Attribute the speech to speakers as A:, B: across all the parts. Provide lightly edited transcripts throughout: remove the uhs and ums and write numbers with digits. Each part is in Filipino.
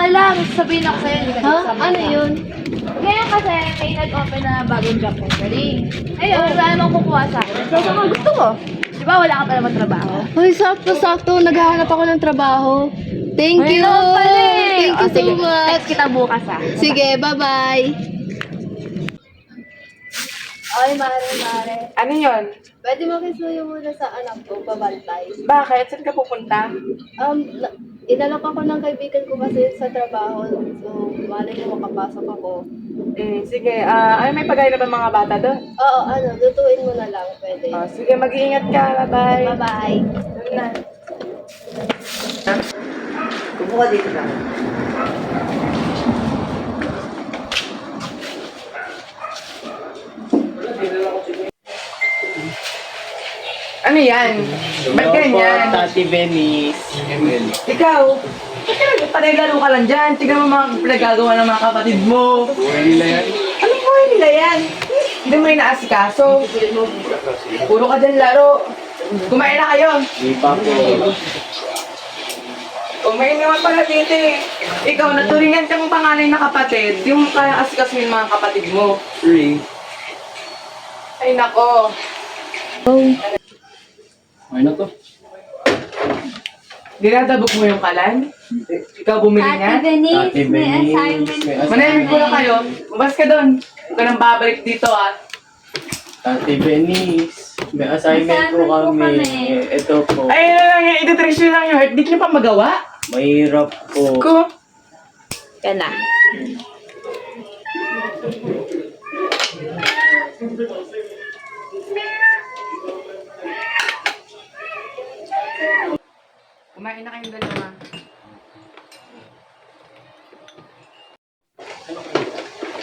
A: lang, sabihin ako sa'yo, hindi ka
B: Ha?
A: nagsama
B: Ano
A: ka.
B: yun?
A: Ngayon kasi may nag-open na bagong job offering. Ayun, wala namang kukuha sa akin. So, kung gusto mo, di ba wala ka pa naman trabaho?
B: Hoy, sakto-sakto. Naghahanap ako ng trabaho. Thank you.
A: Ayun pala eh.
B: Thank you
A: O,
B: so
A: sige,
B: much.
A: text kita bukas
B: Sige, bye-bye.
A: Ay, mare.
C: Ano yon?
B: Pwede makisuyo muna sa anak ko, pabantay.
C: Bakit? Saan ka pupunta?
B: Inalok ako ng kaibigan ko kasi sa trabaho. So, malay mo makapasok ako.
C: Sige. Ay, may pagkain na ba mga bata doon?
B: Oo, lutuin mo na lang. Pwede.
C: Sige, mag-iingat ka. Bye-bye.
B: Bye-bye.
C: Doon na.
D: Kumuha dito na.
C: Ano yan? Ba't ganyan?
D: Tati Venice.
C: Ikaw, panay-laro ka lang dyan. Tignan mo mga pinagagawa ng mga kapatid mo.
D: Buhay nila yan.
C: Anong buhay nila yan? Hindi mo inaasikaso. Puro ka dyan laro. Kumain na kayo.
D: Di pa po.
C: Kumain naman pala dito eh. Ikaw, naturingan kang panganay na kapatid. Di mo kaya asikasuhin mga kapatid mo.
D: 3.
C: Ay nako.
D: Ay na to.
C: Dinadabog mo yung kalan? Ikaw bumili niya?
D: Tati Venice.
C: Manahimik ko na kayo. Bumabas ka doon. Huwag ka nang babalik dito ah.
D: Tati Venice. May assignment po kami. Ito po.
C: Ay, ano lang yan. Ititrace nyo lang yung heart. Di nyo pa magawa?
D: Mahirap po.
C: Ko.
A: Yan na.
C: Kumain na kayong dalawa.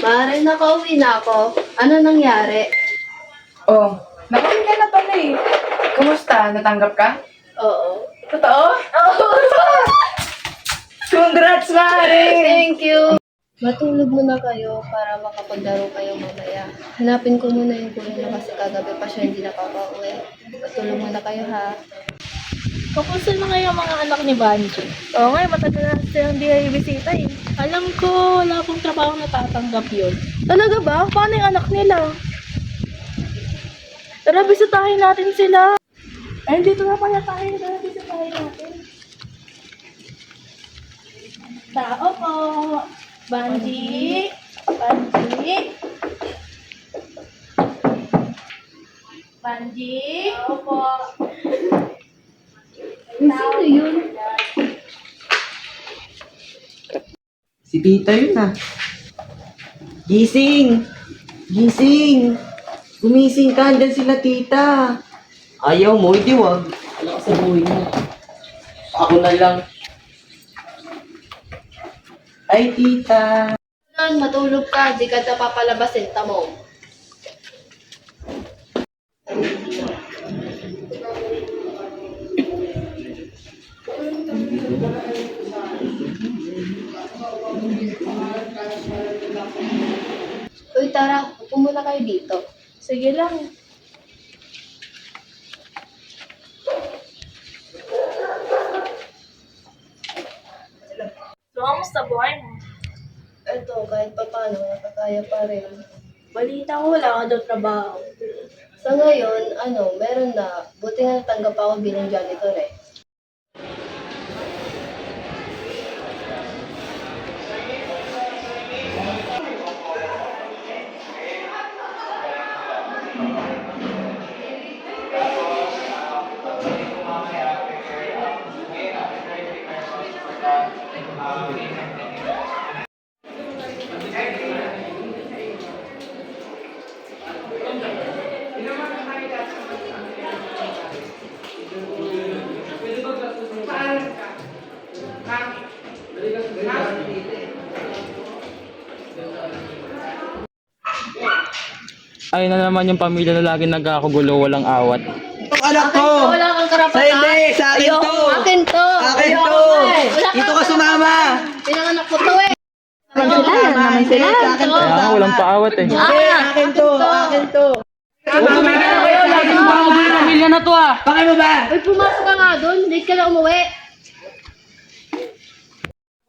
B: Mare, nakauwi na ako. Ano nangyari?
C: Oh, nakawin ka na pala eh. Kumusta? Natanggap ka?
B: Oo.
C: Totoo? Oo. Congrats, Mare!
B: Thank you. Matulog muna kayo para makapaglaro kayo mamaya. Hanapin ko muna yung kuya na kasi kagabi pa siya hindi nakaka-uwi. Matulog muna kayo ha.
A: Kapusta na kayo mga anak ni Banji? Oo nga, matagal na silang hindi kayo bisita eh. Alam ko, wala pong trabaho natatanggap yun. Talaga ba? Paano yung anak nila? Tara, bisitahin natin sila. Ay, dito na pala tayo. Tara, bisitahin natin. Tao po. Banji. Banji. Banji. Tao po.
B: Sino yun?
D: Si tita yun ah. Gising! Gising! Gumising ka, andyan sila tita. Ayaw mo, hindi wag. Wala ka sa buhay mo. Ako na lang. Ay, tita.
B: Matulog ka, di ka napapalabasin, tamo. Uy, tara, upo muna kayo dito.
A: Sige lang. So, kamusta buhay mo?
B: Eto, kahit pa paano, nakakaya pa rin.
A: Balita ko, wala ka daw trabaho.
B: Sa ngayon, meron na. Buti nga natanggap ako bilang janitor eh.
E: Ayun na naman yung pamilya na lagi nagkakagulo, walang awat.
D: Itong anak ko!
B: Wala kang
D: Sa
B: karapatan.
D: hindi! Sa akin to!
B: Akin to!
D: Akin to! Dito ka sumama!
B: Pinanganak ko to eh.
D: Naman sila! Sa akin to!
E: Kaya nga, walang paawat eh.
D: Hindi! Akin to! Akin to!
E: Huwag tumigil na kayo, lagi nagkakagulo yung pamilya na to ah!
D: Bakit mo ba?
B: Uy, pumasok ka nga doon. Late ka na umuwi.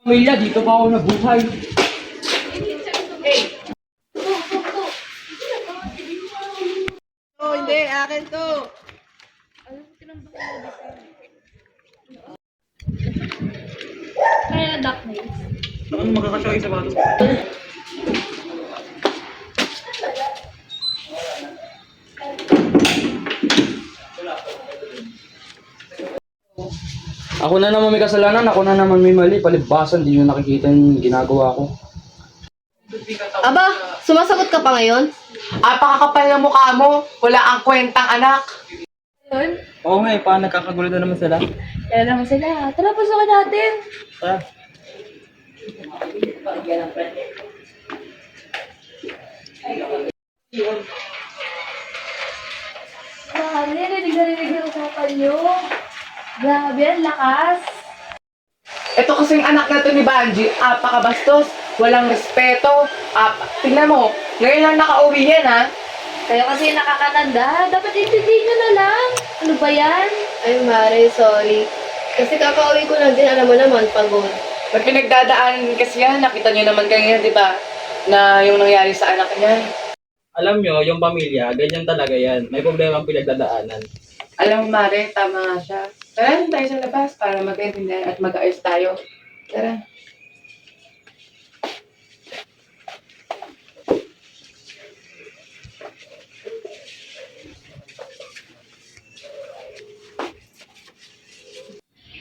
E: Pamilya, dito pa ako nabuhay.
C: Oh, hindi. Akin to.
A: Kaya na duck nails.
E: Saan makakasya kayo sa bato? Ako na naman may kasalanan, ako na naman may mali. Palibasan, di nyo nakikita yung ginagawa ko.
B: Aba, sumasagot ka pa ngayon?
C: Apakakapal na mukha mo. Wala ang kwentang anak.
E: Oo nga eh, paano nagkakagulo na naman sila?
A: Kaya naman sila. Tara, pasukin natin.
E: Tara.
A: Grabe, rinig na usapan nyo. Grabe, ang lakas.
C: Ito kasing anak na to ni Banji, apakabastos. Walang respeto. Tingnan mo, ngayon lang nakauwi yan ha.
A: Kayo kasi nakakatanda. Dapat intindihin nyo na lang. Ano ba yan?
B: Ay, Mare, sorry. Kasi kakauwi ko lang din, alam mo naman, pagod.
C: May pinagdadaanan kasi yan. Nakita niyo naman kanina, di ba? Na yung nangyari sa anak niya.
E: Alam nyo, yung pamilya, ganyan talaga yan. May problema ang pinagdadaanan.
C: Alam mo, Mare, tama nga siya. Tara na tayo sa labas para mag-intindihan at mag-ayos tayo. Tara.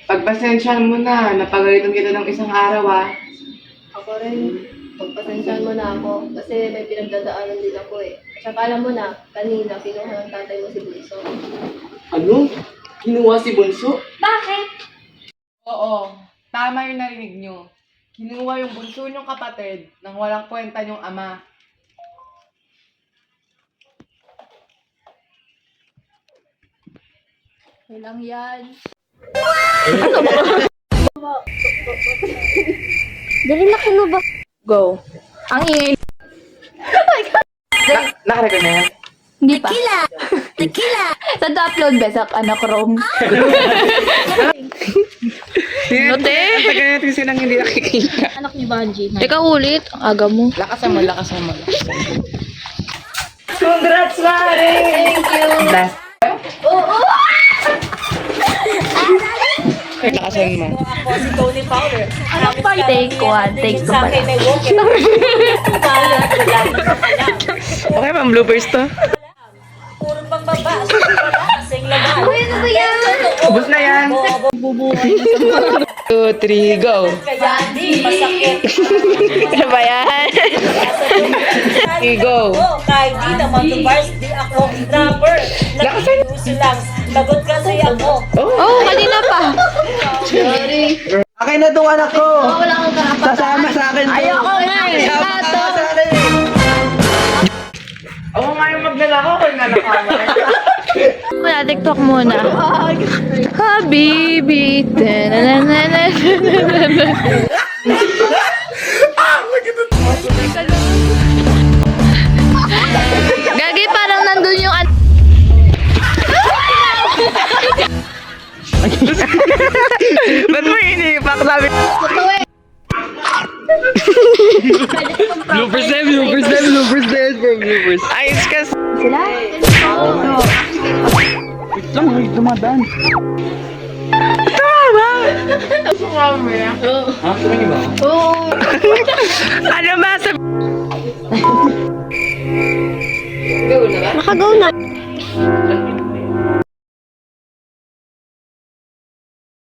C: Pagpasensyahan mo na, napagalitan kita ng isang araw ah.
B: Ako rin, pagpasensyahan mo na ako kasi may pinagdadaanan din ako eh. Tsaka alam mo na, kanina kinuha ng tatay mo si Bunso.
D: Ano? Kinuha si Bunso?
A: Bakit?
C: Oo, tama yung narinig nyo. Kinuha yung bunso niyong kapatid nang walang kwenta niyong ama.
A: Okay lang yan. Dali na kuno ba? Go. Ang ingay.
C: Nakarecord na yan?
A: Hindi pa. Tequila! Saan to upload ba? Sa Chrome?
C: Note! Tagal natin silang hindi nakikita.
A: Anak ni Banji. Ikaw ulit. Ang aga mo.
C: Lakasan mo, lakasan mo. Congrats, Mare! Thank you! Last.
A: Oo!
C: Lakasan mo.
A: Anak pa. Take one. Take two pala.
C: Okay, ma'am, bloopers to.
A: Uy, ano ba yan?
C: Ubus na yan. 2, 3, go. Ano ba yan? 3, go.
F: Kahit di naman to bars, di ako rapper. Nag-iuso lang. Lagot kasi ako.
A: Oo, kanina pa.
B: Sorry.
D: Akin na tong anak ko!
B: Wala kang karapat.
D: Sasama sa akin to!
A: Ayoko nga eh.
D: Sasama sa akin!
C: Oo nga yung magnanakaw ko yung nanakawan.
A: Muna, TikTok muna. Habibi. Tananana. Gagi, parang nandun yung
C: Ba't mo iniipak sabi?
E: Bloopers them, bloopers them, bloopers them, bloopers.
C: Ayos ka.
A: sila.
E: Wait lang, may dumadaan. Ha? Sabi ba?
B: Oo.
C: Ano ba sabi?
B: Nakagaw na.